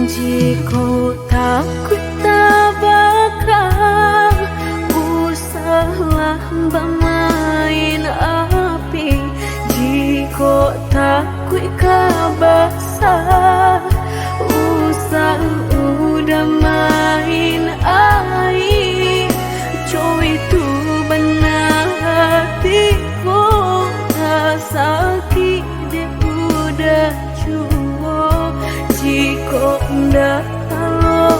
Jika takut tak bakal usahlah bermain api. Jika takut kabasah usah udah main air. Coy itu benar hatiku tak sakit dia udah cuo. Jika ndak kalau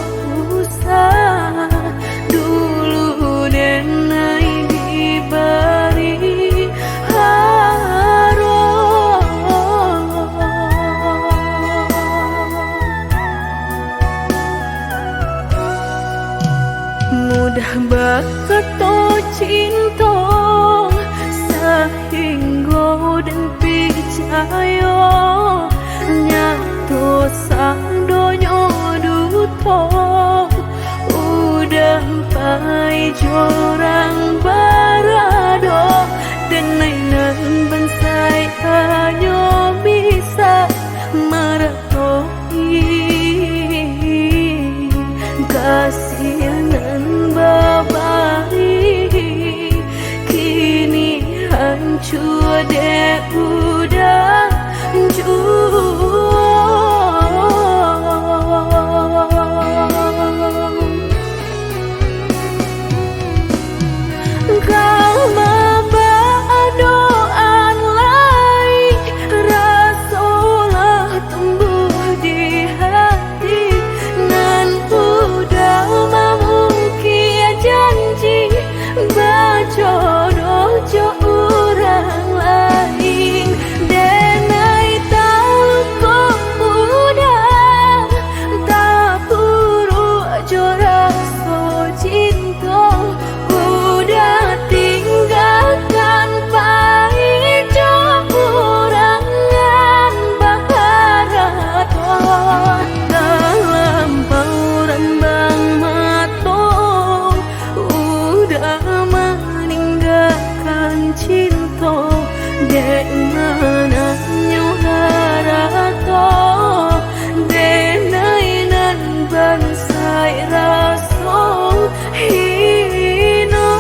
usah dulu dan naik diberi mudah bakal cinta sehingga dan percaya nyatu sang donyo duto udah pai jorang barado dan nainan bansai hanya bisa meratoi kasihanan babari kini hancur deh udah kau membawa doan lain rasulah tumbuh di hati nan udah memungkir janji berjodoh jo orang lain denai tahu kau udah tak buru jo rasa cinta udah tinggalkan pahit jo urangan baharato dalam bauran bang mato udah meninggalkan cinta dek mana nyuharato denai nan bansai raso hino.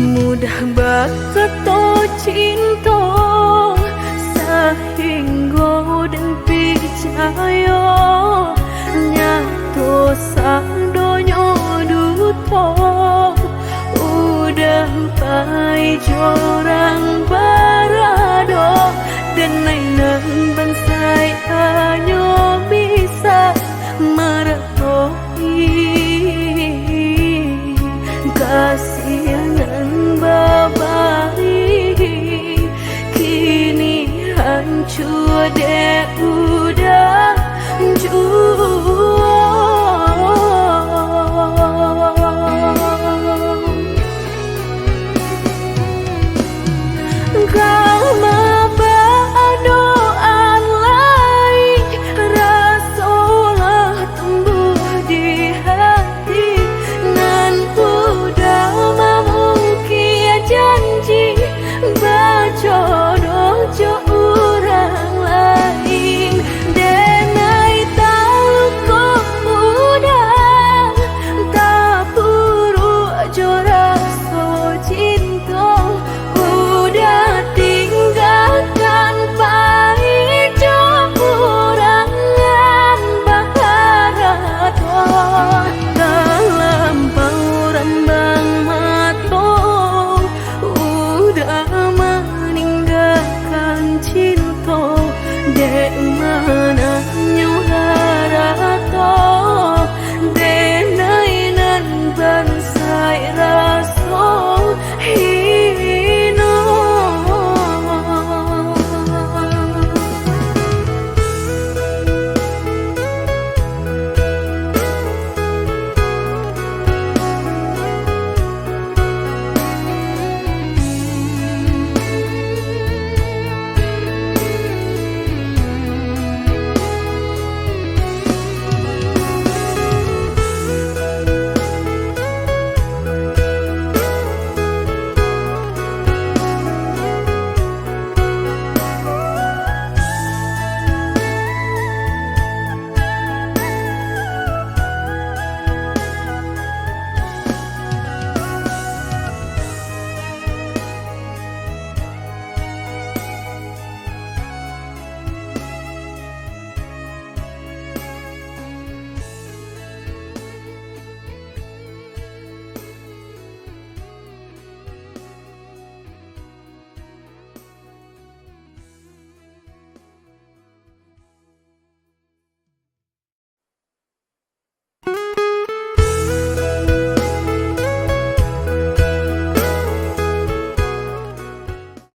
Mudah bakal cinta sehingga dan percaya nyatu sang donyo duto udah pai jorang barado dan nainan bansai hanya bisa meratoi kasihanan babari kini hancur deh